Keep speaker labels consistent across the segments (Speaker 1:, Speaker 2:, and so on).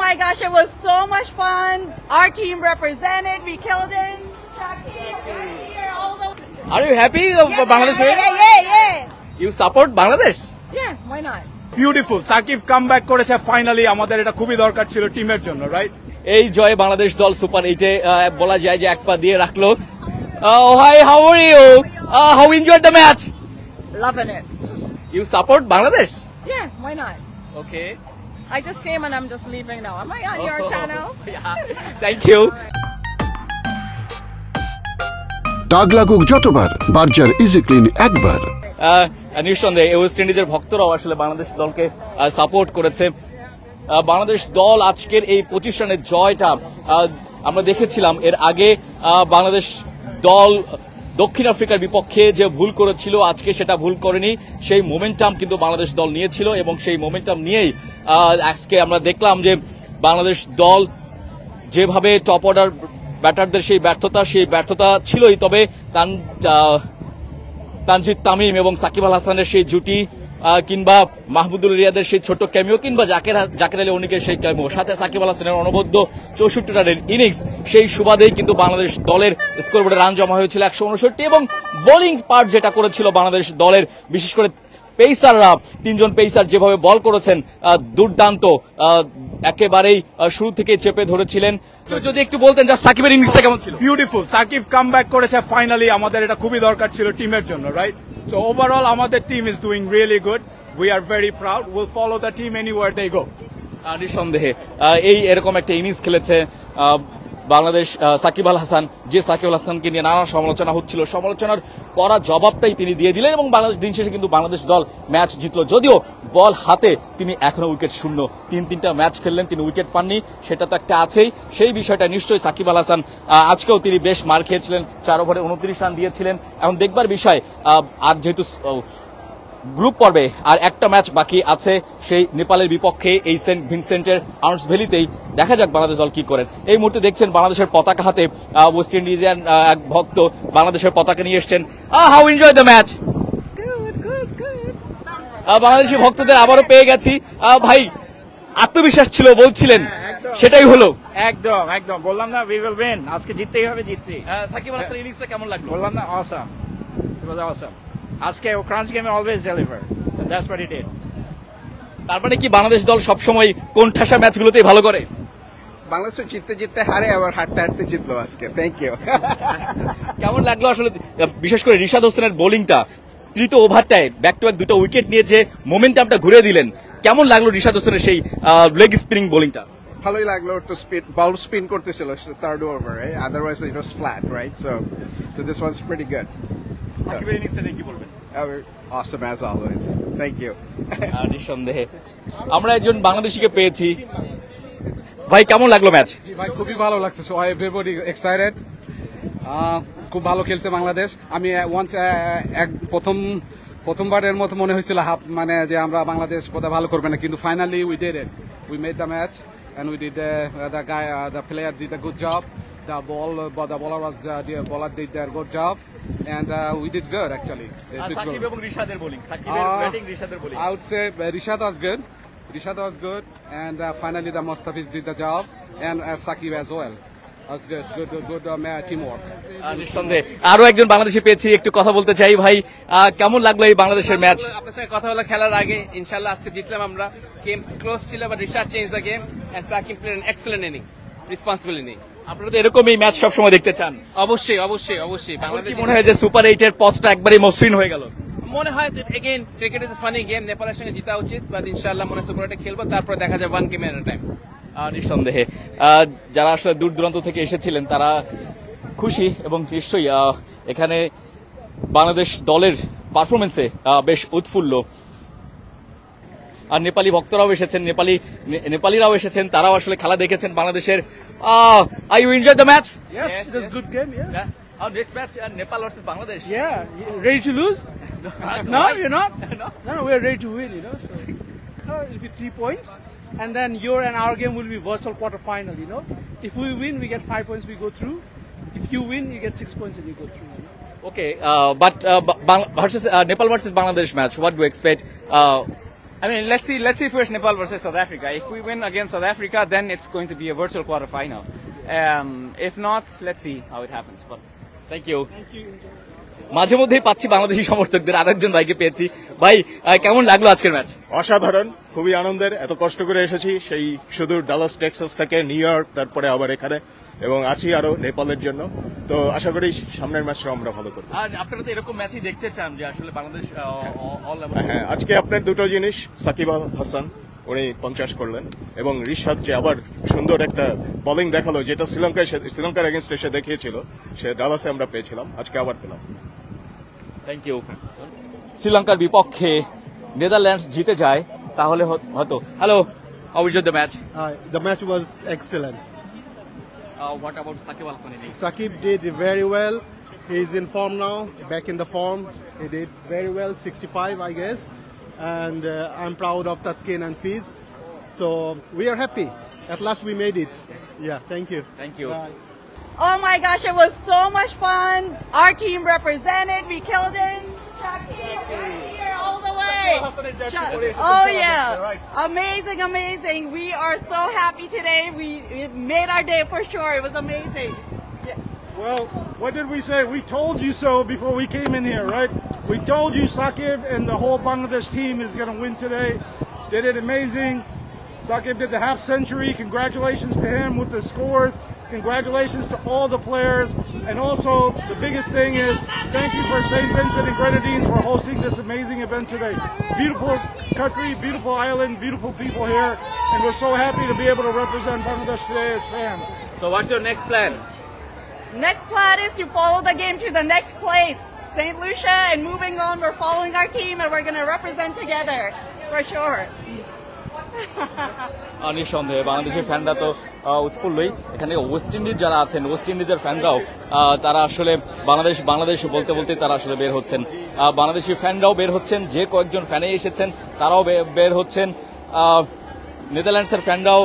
Speaker 1: my gosh, it was so much fun. Our team represented. We killed it.
Speaker 2: Are you happy of Bangladesh?
Speaker 1: Yeah.
Speaker 2: You support Bangladesh?
Speaker 1: Yeah, why not?
Speaker 3: Beautiful Shakib comeback করেছে finally আমাদের এটা খুবই দরকার ছিল টিমের জন্য right
Speaker 2: এই জয় বাংলাদেশ দল সুপার 8-এ বলা যায় যে এক পা দিয়ে রাখলো hi how are you how enjoyed the match
Speaker 1: Loving it.
Speaker 2: You support Bangladesh
Speaker 1: Yeah, why not?
Speaker 2: Okay
Speaker 1: I just came and I'm just leaving now. Am I on your channel?
Speaker 2: Thank you
Speaker 4: দাগ লাগুক যতবার Berger easy clean একবার
Speaker 2: নিঃসন্দেহে West ইন্ডিজের ভক্তরাও আসলে বাংলাদেশ দলকে support করেছে বাংলাদেশ দল আজকের এই 25 রানের জয়টা আমরা দেখেছিলাম এর আগে বাংলাদেশ দল দক্ষিণ আফ্রিকার বিপক্ষে যে ভুল করেছিল আজকে সেটা ভুল করেনি সেই মোমেন্টাম কিন্তু বাংলাদেশ দল নিয়েছিল এবং সেই মোমেন্টাম নিয়েই আজকে আমরা দেখলাম যে বাংলাদেশ দল যেভাবে টপ অর্ডার ব্যাটারদের সেই ব্যর্থতা ছিলই তবে তানজিদ তামিম এবং সাকিব আল হাসানের সেই জুটি কিংবা মাহমুদুল রিয়াদের সেই ছোট ক্যামিও কিংবা জাকের আলী অনিকের সেই ক্যামিও সাথে সাকিব আল হাসানের অনবদ্য 64 রানের ইনিংস সেই সুবাদেই কিন্তু বাংলাদেশ দলের স্কোরবোর্ডে রান জমা হয়েছিল 159 এবং বোলিং পার্ট যেটা করেছিল বাংলাদেশ দলের বিশেষ করে পেসাররা তিনজন পেসার যেভাবে বল করেছেন দুর্দান্ত একেবারেই শুরু থেকে চেপে ধরেছিলেন যদি একটু বলতেন যে সাকিবের ইনিংসটা কেমন ছিল
Speaker 3: বিউটিফুল সাকিব কামব্যাক করেছে ফাইনালি আমাদের এটা খুবই দরকার ছিল টিমের জন্য রাইট সো ওভারঅল আমাদের team is doing really good we are very proud will follow the team anywhere they go
Speaker 2: নিঃসন্দেহে এরকম একটা ইনিংস খেলেছে বাংলাদেশ সাকিব আল হাসান যে সাকিব আল হাসানকে নিয়ে নানা সমালোচনা হচ্ছিল সমালোচনার করা জবাবটাই তিনি দিয়ে দিলেন এবং বাংলাদেশ দিন শেষে কিন্তু বাংলাদেশ দল ম্যাচ জিতল যদিও বল হাতে তিনি এখনো উইকেট শূন্য তিনটা ম্যাচ খেললেন তিনি উইকেট পাননি সেটা তো একটা আছেই সেই বিষয়টা নিশ্চয়ই সাকিব আল হাসান আজকেও তিনি বেশ মার খেয়েছিলেন 4 ওভারে 29 রান দিয়েছিলেন এখন দেখবার বিষয় আর যেহেতু গ্রুপ পর্বে আর একটা ম্যাচ বাকি আছে সেই নেপালের বিপক্ষে এই সেন্ট ভিনসেন্টের আর্নস ভ্যালিতেই দেখা যাক বাংলাদেশ দল কি করেন এই মুহূর্তে দেখছেন বাংলাদেশের পতাকা হাতে ওয়েস্ট ইন্ডিজের এক ভক্ত বাংলাদেশের পতাকা নিয়ে এসছেন how enjoy the match Bangladeshi ভক্তদের আবারও পেয়ে গেছি ভাই আত্মবিশ্বাস ছিল বলছিলেন সেটাই হলো
Speaker 3: একদম বললাম না উই উইল উইন আজকে জিততেই হবে জিতছি
Speaker 2: সাকিব আল হাসানের ইনিংসটা কেমন লাগলো
Speaker 3: বললাম না অসাম ইট ওয়াজ অসাম আজকে ক্রাঞ্চ গেমে always deliver that's what it did
Speaker 2: তার মানে কি বাংলাদেশ দল সবসময় কোণঠাসা ম্যাচগুলোতেই ভালো করে
Speaker 5: বাংলাদেশ জিততে হারে আবার হারতে জিতলো আজকে থ্যাংক ইউ
Speaker 2: কেমন লাগলো আসলে বিশেষ করে রিশাদ হোসেনের বোলিংটা তৃতীয় ওভারটায় ব্যাক টু ব্যাক দুটো উইকেট নিয়ে যে মোমেন্টামটা ঘুরে দিলেন কেমন লাগলো রিশাদ হোসেনের সেই লেগ স্পিনিং বোলিংটা
Speaker 5: ভালোই লাগলো তো বল স্পিন করতেছিল third over otherwise it was flat right so this was pretty good
Speaker 2: সাকিবের ইনিংসটা নিয়ে কি বলবেন
Speaker 5: awesome as always thank you
Speaker 2: নিঃসন্দেহে আমরা একজন বাংলাদেশিকে পেয়েছি ভাই কেমন লাগলো ম্যাচ
Speaker 6: ভাই খুবই ভালো লাগছে সো এভরিবডি এক্সাইটেড খুব ভালো খেলছে বাংলাদেশ আমি প্রথমবারের মতো মনে হয়েছিল মানে যে আমরা বাংলাদেশ বোধহয় ভালো করবে না কিন্তু finally we did it we made the match and we did the player did a good job the bowler did their good job and we did good actually
Speaker 2: Shakib এবং রিশাদের বোলিং সাকিবের ব্যাটিং রিশাদের bowling
Speaker 6: I would say Rishad was good and finally the Mustafiz did the job and Sakib as well was good teamwork
Speaker 2: নিঃসন্দেহে আরো একজন বাংলাদেশি পেয়েছি একটু কথা বলতে চাই ভাই কেমন লাগলো এই বাংলাদেশের ম্যাচ
Speaker 7: আপনার সাথে কথা হলো খেলার আগে ইনশাআল্লাহ আজকে জিতলাম আমরা গেম ক্লোজ ছিল but Rishad change the game and Shakib played an excellent innings responsible innings
Speaker 2: আপনারা তো এরকমই ম্যাচ সবসময় দেখতে চান
Speaker 7: অবশ্যই
Speaker 2: বাংলাদেশ মনে হয় যে সুপার 8 এর পথটা একবারই মসৃণ হয়ে গেল
Speaker 7: মনে হয় again cricket is a funny game নেপালের সঙ্গে জিতা উচিত বাট ইনশাআল্লাহ মনে সুপার 8 খেলবো তারপর দেখা যাবে ওয়ান গেম এট আ টাইম
Speaker 2: নিঃসন্দেহে যারা আসলে দূর দূরান্ত থেকে এসেছিলেন তারা খুশি এবং নিশ্চয়ই এখানে বাংলাদেশ দলের পারফরমেন্সে বেশ উৎফুল্ল আর নেপালি ভক্তরাও এসেছেন নেপালিরাও এসেছেন তারাও আসলে খেলা দেখেছেন বাংলাদেশের are you enjoy the match
Speaker 3: Yes, it was a good game, yeah.
Speaker 2: Our next match Nepal versus Bangladesh.
Speaker 3: Yeah, ready to lose? No, you're not? No, we're ready to win, so it'll be 3 points and then your and our game will be virtual quarter final, If we win, we get 5 points, we go through. If you win, you get 6 points and you go through.
Speaker 2: Okay, but versus Nepal versus Bangladesh match, what do you expect?
Speaker 7: I mean, let's see first Nepal versus South Africa. If we win against South Africa, then it's going to be a virtual quarterfinal. If not, let's see how it happens. But
Speaker 2: thank you মাঝে মধ্যেই পাচ্ছি বাংলাদেশি সমর্থকদের, আরেকজন ভাইকে পেয়েছি। ভাই কেমন লাগলো আজকের ম্যাচ?
Speaker 8: অসাধারণ, খুবই আনন্দের। এত কষ্ট করে এসেছি সেই সুদূর ডালাস টেক্সাস থেকে, নিউ ইয়র্ক, তারপরে আবার এখানে, এবং আছি আরো নেপালের জন্য। তো আশা করি সামনের ম্যাচটা আমরা ভালো করব।
Speaker 2: আর আপনারা তো এরকম ম্যাচই দেখতে চান যে আসলে বাংলাদেশ
Speaker 8: হ্যাঁ, আজকে আপনার দুটো জিনিস, সাকিব আল হাসান উনি 50 করলেন, এবং রিশাদ যে আবার সুন্দর একটা বোলিং দেখালো, যেটা শ্রীলঙ্কার এগেইনস্ট এসে দেখিয়েছিল, সে ডালাসে আমরা পেয়েছিলাম, আজকে আবার পেলাম।
Speaker 2: Thank you. শ্রীলঙ্কার বিপক্ষে নেদারল্যান্ডস জিতে যায় তাহলে হয়তো। Hello, how was the match?
Speaker 9: The match was excellent.
Speaker 2: What about Sakib Al Hasan?
Speaker 9: Sakib did very well. He's in form now, back in the form. He did very well, 65 I guess. And I'm proud of Taskin and Fiz. So we are happy. At last we made it. Yeah, thank you.
Speaker 2: Thank you.
Speaker 9: Bye.
Speaker 1: Oh my gosh, it was so much fun. Our team represented. We killed it. Here all the way. Oh yeah. Amazing, amazing. We are so happy today. It made our day for sure. It was amazing.
Speaker 3: Well, what did we say? We told you so before we came in here, right? We told you Sakib and the whole Bangladesh team is going to win today. They did amazing. Sakib did the half century. Congratulations to him with the scores. Congratulations to all the players. And also, the biggest thing is, thank you for St. Vincent and Grenadines for hosting this amazing event today. Beautiful country, beautiful island, beautiful people here. And we're so happy to be able to represent Bangladesh today as fans.
Speaker 7: so what's your next plan?
Speaker 1: Next plan is to follow the game to the next place, St. Lucia, and moving on, we're following our team and we're going to represent together, for sure.
Speaker 2: নিঃসন্দেহে বাংলাদেশের ফ্যানরা তো উৎফুল্লই। এখানে West Indies যারা আছেন, West ইন্ডিজের ফ্যানরাও তারা আসলে বাংলাদেশ বলতে বলতে তারা আসলে বের হচ্ছেন। বাংলাদেশি ফ্যানরাও বের হচ্ছেন, যে কয়েকজন ফ্যানে এসেছেন তারাও বের হচ্ছেন। নেদারল্যান্ডসের ফ্যানরাও।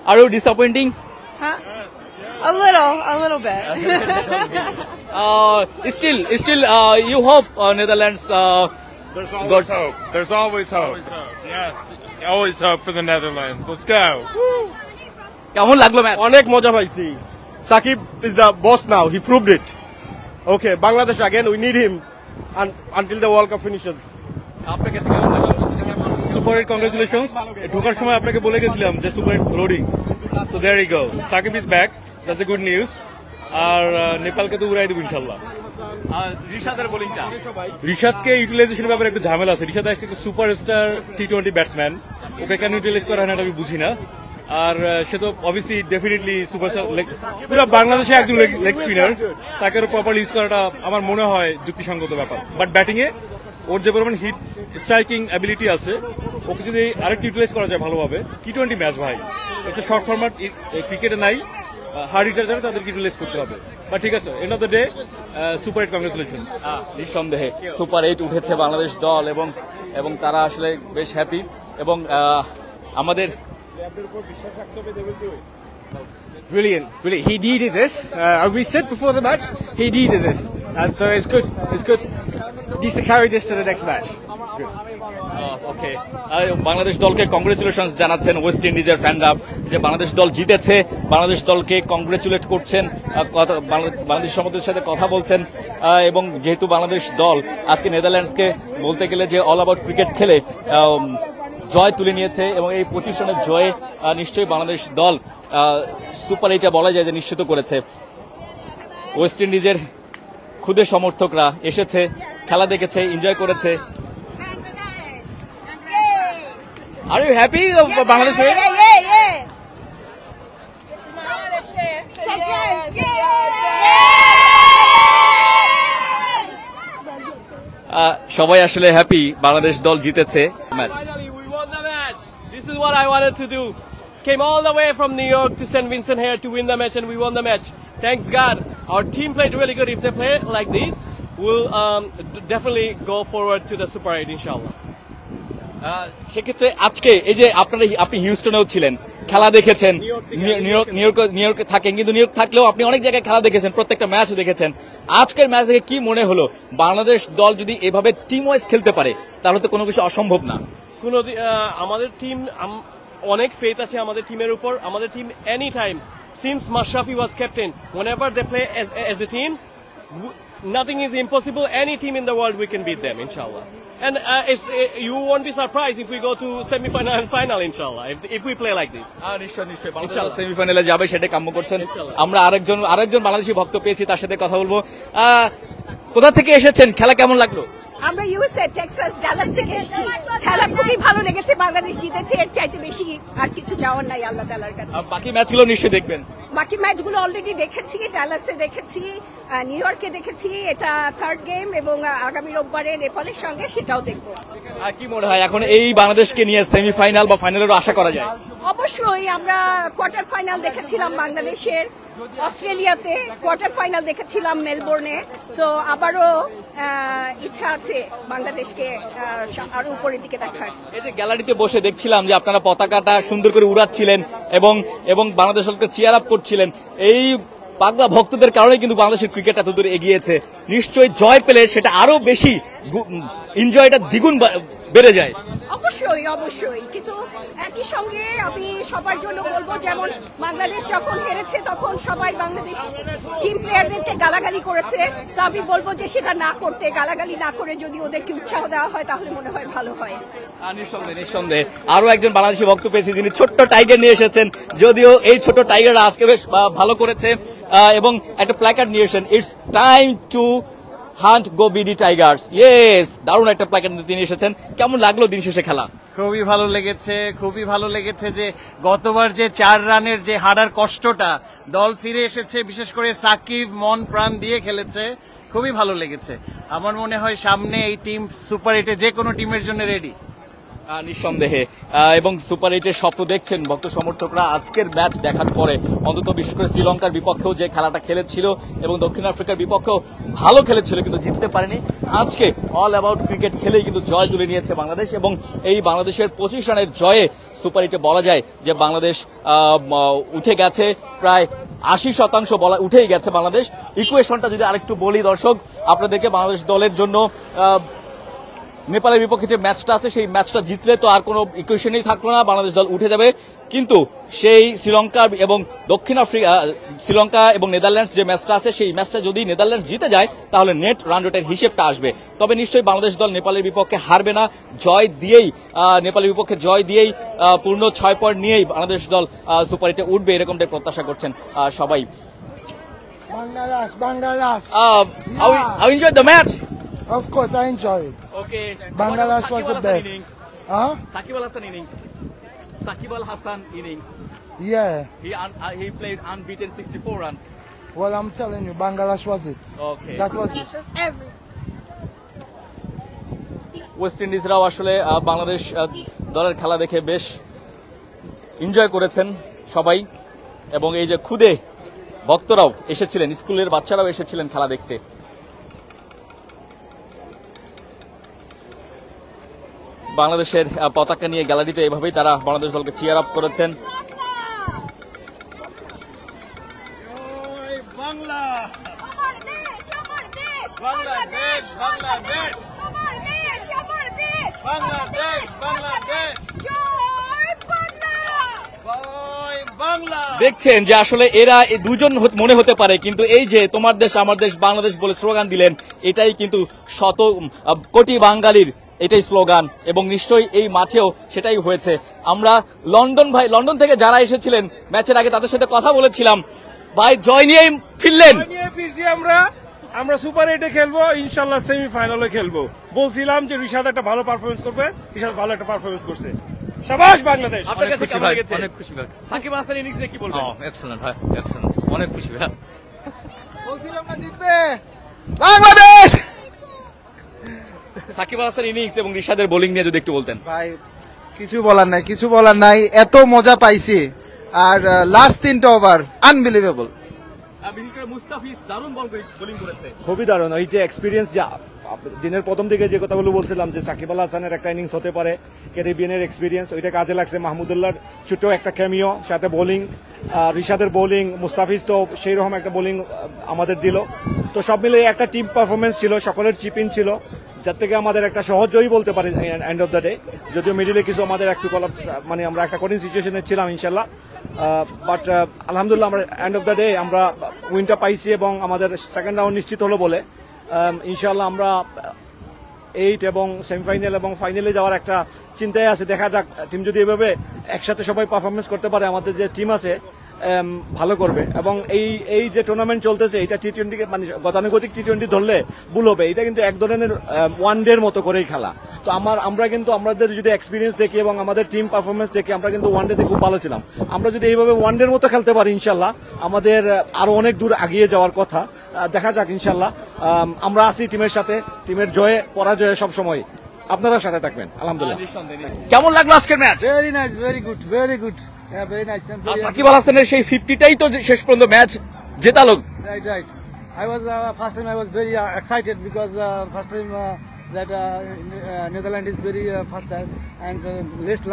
Speaker 2: Are you disappointing?
Speaker 1: A little bit.
Speaker 2: Still, you hope Netherlands.
Speaker 10: There's always hope. There's always hope. Yes, always hope for the Netherlands. Let's go.
Speaker 2: কেমন লাগলো ম্যাচ?
Speaker 11: অনেক মজা পাইছি। Sakib is the boss now. He proved it. Okay, Bangladesh again. We need him until the World Cup finishes.
Speaker 2: আপনার কাছে কেমন লাগলো?
Speaker 10: Super hight, congratulations. ঢোকার সময় আপনাকে বলে গেছিলাম যে super hit loading. So there you go. Sakib is back. That's the good news. আর নেপালকে তো উড়াই দেব ইনশাআল্লাহ।
Speaker 2: রিশাদের বোলিংটা,
Speaker 10: রিশাদকে ইউটিলাইজেশনের ব্যাপারে একটু ঝামেলা আছে। রিশাদ একটা সুপারস্টার টি20 ব্যাটসম্যান, ওকে কেন ইউটিলাইজ করা হয় না আমি বুঝি না। আর সে তো অবভিয়াসলি ডেফিনেটলি সুপারস্টার, পুরো বাংলাদেশে একজন লেগ স্পিনার, তাকে প্রপারলি ইউজ করাটা আমার মনে হয় যুক্তিসঙ্গত ব্যাপার। বাট ব্যাটিং এ ওর যে পরিমাণ হিট স্ট্রাইকিং অ্যাবিলিটি আছে, ওকে যদি আরেকটু ইউটিলাইজ করা যায় ভালোভাবে। টি20 ম্যাচ ভাই, এটা শর্ট ফরম্যাট, ক্রিকেটে নাই। হার্ড হিটার যারা তাদেরকে ইউটিলাইজ করতে হবে। বাট ঠিক আছে, end of the day super hit, congratulations.
Speaker 2: নিঃসন্দেহে সুপার 8 উঠেছে বাংলাদেশ দল, এবং তারা আসলে বেশ হ্যাপি। এবং আমাদের
Speaker 11: Brilliant, brilliant. He needed this. We said before the match, he needed this, and so it's good. It's good. Needs to carry this to the next match.
Speaker 2: ওকে, বাংলাদেশ দলকে কংগ্রেচুলেশনস জানাচ্ছেন ওয়েস্ট ইন্ডিজের ফ্যানরা, যে বাংলাদেশ দল জিতেছে। বাংলাদেশ দলকে কংগ্রেচুলেট করছেন, বাংলাদেশ সমর্থকদের সাথে কথা বলছেন। এবং যেহেতু বাংলাদেশ দল আজকে নেদারল্যান্ডসকে বলতে গেলে যে অল আবাউট ক্রিকেট খেলে জয় তুলে নিয়েছে, এবং এই 25 রানের জয়ে নিশ্চয়ই বাংলাদেশ দল সুপার 8 বলা যায় যে নিশ্চিত করেছে। ওয়েস্ট ইন্ডিজের খুদে সমর্থকরা এসেছে, খেলা দেখেছে, এনজয় করেছে। Are you happy of Bangladesh? সবাই আসলে হ্যাপি, বাংলাদেশ দল জিতেছে match.
Speaker 11: Finally, we won the match. This is what I wanted to do. Came all the way from New York to St. Vincent here to win the match, and we won the match. Thanks God. Our team played really good. If they play like this, we'll definitely go forward to the Super 8, inshallah.
Speaker 2: সেক্ষেত্রে আজকে এই যে আপনি হিউস্টনেও ছিলেন, খেলা দেখেছেন, new ইয়র্কে থাকেন, কিন্তু নিউ ইয়র্ক থাকলেও আপনি অনেক জায়গায় খেলা দেখেছেন, প্রত্যেকটা ম্যাচ দেখেছেন। আজকের ম্যাচ দেখে কি মনে হলো? বাংলাদেশ দল যদি এভাবে টিম ওয়াইজ খেলতে পারে তাহলে তো কোনো কিছু অসম্ভব না।
Speaker 11: আমাদের টিম অনেক ফেথ আছে আমাদের টিমের উপর। আমাদের team any time since Mashrafe was captain, whenever they play as a team, nothing is impossible. Any team in the world we can beat them, inshallah. And you won't be surprised if we go to semi-final and final, inshallah, if we play like this.
Speaker 2: নিশ্চয় বাংলাদেশ সেমিফাইনালে যাবে, সেটা কাম্য করছেন। আমরা আরেকজন বাংলাদেশি ভক্ত পেয়েছি, তার সাথে কথা বলবো। কোথা থেকে এসেছেন, খেলা কেমন লাগলো?
Speaker 12: আমরা ইউএসএ টেক্সাস ডালাস থেকে এসেছি। খেলা খুবই ভালো লেগেছে, বাংলাদেশ জিতেছে, এর চাইতে বেশি আর কিছু চাওয়ার নাই আল্লাহ তাআলার কাছে।
Speaker 2: বাকি ম্যাচগুলো নিশ্চয়ই দেখবেন?
Speaker 12: বাকি ম্যাচগুলো অলরেডি দেখেছি, ডালাসে দেখেছি, নিউ ইয়র্কে দেখেছি, এটা থার্ড গেম, এবং আগামী রোববারে নেপালের সঙ্গে সেটাও দেখবো।
Speaker 2: কি মনে হয় এখন এই বাংলাদেশকে নিয়ে সেমিফাইনাল বা ফাইনালেরও আশা করা যায়?
Speaker 12: অবশ্যই। আমরা কোয়ার্টার ফাইনাল দেখেছিলাম বাংলাদেশের অস্ট্রেলিয়াতে, কোয়ার্টার ফাইনাল দেখেছিলাম মেলবোর্নে, সো আবারও ইচ্ছা আছে বাংলাদেশকে আরো উপরের দিকে দেখার।
Speaker 2: এই যে গ্যালারিতে বসে দেখছিলাম যে আপনারা পতাকাটা সুন্দর করে উড়াচ্ছিলেন এবং বাংলাদেশ দলকে চিয়ার আপ করছিলেন, এই পাগলা ভক্তদের কারণে কিন্তু বাংলাদেশের ক্রিকেট এত দূর এগিয়েছে। নিশ্চয়ই জয় পেলে সেটা আরো বেশি এনজয়টা দ্বিগুণ বেড়ে যায়।
Speaker 12: অবশ্যই, কিন্তু একই সঙ্গে আমি সবার জন্য বলবো, যেমন বাংলাদেশ যখন হেরেছে তখন সবাই বাংলাদেশ টিম প্লেয়ারদেরকে গালাগালি করেছে, তো আমি বলবো যে সেটা না করতে, গালাগালি না করে যদি ওদেরকে উৎসাহ দেওয়া হয় তাহলে মনে হয় ভালো হয়।
Speaker 2: নিঃসন্দেহে আরো একজন বাংলাদেশি ভক্ত পেয়েছি যিনি ছোট্ট টাইগার নিয়ে এসেছেন, যদিও এই ছোট টাইগার আজকে বেশ ভালো করেছে, এবং একটা প্ল্যাকার্ড নিয়ে এসেছেন, it's time to hunt go BD Tigers. Yes, দারুণ একটা প্ল্যাকার্ড তিনি এসেছেন। কেমন লাগলো দিন শেষে খেলা?
Speaker 13: খুবই ভালো লেগেছে যে গতবার যে 4 রানের যে হারার কষ্টটা, দল ফিরে এসেছে, বিশেষ করে সাকিব মন প্রাণ দিয়ে খেলেছে, খুবই ভালো লেগেছে। আমার মনে হয় সামনে এই টিম সুপার 8-এ যে কোনো টিমের জন্য রেডি।
Speaker 2: নিঃসন্দেহে, এবং সুপার 8-এর স্বপ্ন দেখছেন ভক্ত সমর্থকরা আজকের ম্যাচ দেখার পরে। অন্তত বিশেষ করে শ্রীলঙ্কার বিপক্ষেও যে খেলাটা খেলেছিল এবং দক্ষিণ আফ্রিকার বিপক্ষেও ভালো খেলেছিল কিন্তু জিততে পারেনি, আজকে অল অ্যাবাউট ক্রিকেট খেলেই কিন্তু জয় তুলে নিয়েছে বাংলাদেশ। এবং এই বাংলাদেশের 25 রানের জয়ে সুপার 8-এ বলা যায় যে বাংলাদেশ উঠে গেছে, প্রায় 80% উঠেই গেছে বাংলাদেশ। ইকুয়েশনটা যদি আরেকটু বলি দর্শক আপনাদেরকে, বাংলাদেশ দলের জন্য নেপালের বিপক্ষে যে ম্যাচটা আছে সেই ম্যাচটা জিতলে তো আর কোনো ইকুয়েশনই থাকলো না, বাংলাদেশ দল উঠে যাবে। কিন্তু সেই শ্রীলঙ্কা এবং নেদারল্যান্ডস যে ম্যাচটা আছে সেই ম্যাচটা যদি নেদারল্যান্ডস জিতে যায় তাহলে নেট রান রেটের হিসেবটা আসবে। তবে নিশ্চয়ই বাংলাদেশ দল নেপালের বিপক্ষে হারবে না, নেপালের বিপক্ষে জয় দিয়েই পূর্ণ 6 পয়েন্ট নিয়েই বাংলাদেশ দল সুপার 8-এ উঠবে, এরকমটাই প্রত্যাশা করছেন সবাই।
Speaker 14: Bangladesh.
Speaker 2: How enjoyed the match?
Speaker 14: Of course, I enjoy it.
Speaker 2: Okay.
Speaker 14: Bangladesh was the best.
Speaker 2: Sakib Al Hasan innings.
Speaker 14: Yeah.
Speaker 2: He played unbeaten 64 runs.
Speaker 14: Well, I'm telling you, Bangladesh was it.
Speaker 2: Okay.
Speaker 14: That was it.
Speaker 2: West ইন্ডিজরাও আসলে বাংলাদেশ দলের খেলা দেখে বেশ enjoy করেছেন সবাই, এবং এই যে খুদে ভক্তরাও এসেছিলেন, স্কুলের বাচ্চারাও এসেছিলেন খেলা দেখতে। বাংলাদেশের পতাকা নিয়ে গ্যালারিতে এভাবেই তারা বাংলাদেশ দলকে চিয়ার আপ করেছেন। দেখছেন যে আসলে এরা দুজন মনে হতে পারে, কিন্তু এই যে তোমার দেশ আমার দেশ বাংলাদেশ বলে স্লোগান দিলেন, এটাই কিন্তু কোটি বাঙালির এটাই স্লোগান, এবং নিশ্চয়ই এই মাঠেও সেটাই হয়েছে। আমরা লন্ডন থেকে যারা এসেছিলেন ম্যাচের আগে তাদের সাথে কথা বলেছিলাম, ভাই জয় নিয়েই
Speaker 15: ফিরছি আমরা সুপার 8-এ খেলবো, ইনশাল্লাহ সেমিফাইনালে খেলবো। বলছিলাম যে রিশাদ একটা ভালো পারফরমেন্স করবে, রিশাদ ভালো একটা পারফরমেন্স করছে। শাবাশ বাংলাদেশ।
Speaker 2: অনেক খুশি ভাই, অনেক খুশি ভাই। সাকিব আল হাসান ইনিংস নিয়ে কি বলবেন? এক্সেলেন্ট ভাই, এক্সেলেন্ট, অনেক খুশি ভাই।
Speaker 14: বলছিলাম না জিতবে
Speaker 2: বাংলাদেশ। সাকিব আল হাসান ইনিংস এবং রিশাদের বোলিং নিয়ে যদি একটু বলতেন।
Speaker 14: ভাই কিছু বলার নাই, এত মজা পাইছি, আর লাস্ট 3টা ওভার আনবিলিভেবল।
Speaker 2: মুস্তাফিজ দারুণ বোলিং করেছে,
Speaker 16: খুবই দারুণ। ওই যে এক্সপিরিয়েন্স যা
Speaker 15: দিনের প্রথম দিকে যে কথাগুলো বলছিলাম যে সাকিব আল হাসানের একটা ইনিংস হতে পারে, ক্যারিবিয়ানের এক্সপিরিয়েন্স, ওইটা কাজে লাগছে। মাহমুদুল্লাহর ছোট একটা ক্যামিও, সাথে বোলিং, রিশাদের বোলিং, মুস্তাফিজ তো সেই রকম একটা বোলিং আমাদের দিল। তো সব মিলে একটা টিম পারফরমেন্স ছিল, সকলের চিপ ইন ছিল, যার থেকে আমাদের একটা সহজ জয়ী বলতে পারি এন্ড অফ দ্য ডে। যদিও মিডিলে কিছু আমাদের একটু মানে আমরা একটা কঠিন সিচুয়েশনে ছিলাম ইনশাল্লাহ, বাট আলহামদুলিল্লাহ আমরা এন্ড অফ দ্য ডে আমরা উইনটা পাইছি এবং আমাদের সেকেন্ড রাউন্ড নিশ্চিত হলো বলে ইনশাল্লাহ আমরা 8 এবং সেমিফাইনাল এবং ফাইনালে যাওয়ার একটা চিন্তায় আছে। দেখা যাক টিম যদি এভাবে একসাথে সবাই পারফরমেন্স করতে পারে, আমাদের যে টিম আছে ভালো করবে। এবং এই যে টুর্নামেন্ট চলতেছে এটা T20 মানে গতানুগতিক T20 ধরলে ভুল হবে, এটা কিন্তু এক ধরনের ওয়ান ডের মতো করেই খেলা। তো আমরা কিন্তু আমাদের যদি এক্সপিরিয়েন্স দেখি এবং আমাদের টিম পারফরমেন্স দেখি, আমরা কিন্তু ওয়ান ডেতে খুব ভালো ছিলাম। আমরা যদি এইভাবে ওয়ান ডের মতো খেলতে পারি ইনশাল্লাহ আমাদের আরো অনেক দূর এগিয়ে যাওয়ার কথা। দেখা যাক ইনশাল্লাহ, আমরা আছি টিমের সাথে, টিমের জয়ে পরাজয়ে সবসময় আপনারা সাথে থাকবেন। আলহামদুলিল্লাহ।
Speaker 2: কেমন লাগলো আজকের match?
Speaker 3: Very nice, very good, very good. Yeah, very nice.
Speaker 2: Shakib Al Hasan সেই 50টাই তো শেষ পর্যন্ত ম্যাচ জেতালো।
Speaker 3: Right, right. I was first time I was very excited because first time that Netherlands is very first time, and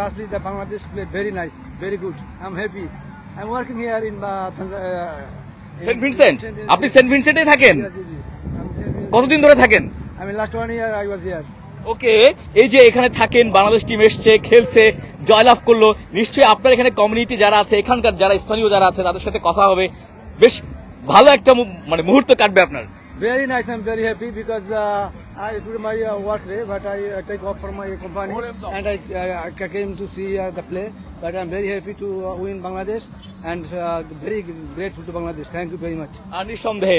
Speaker 3: lastly the Bangladesh played very nice, very good. I'm happy. I'm working here in
Speaker 2: Saint Vincent. আপনি Saint ভিনসেন্টে থাকেন? কতদিন ধরে থাকেন?
Speaker 3: I mean last 1 year I was here.
Speaker 2: ওকে, এই যে এখানে থাকেন, বাংলাদেশ টিম এসছে, খেলছে, জয়লাভ করলো, নিশ্চয়ই আপনার এখানে কমিউনিটি যারা আছে, এখানকার যারা স্থানীয় যারা আছে তাদের সাথে কথা হবে, বেশ ভালো একটা মানে মুহূর্ত কাটবে আপনার।
Speaker 3: Very nice. I'm very happy because I do my work day, but I take off from my company and I came to see the play. But I'm very happy to win Bangladesh and very grateful to Bangladesh. Thank you very much.
Speaker 2: আর নিঃসন্দেহে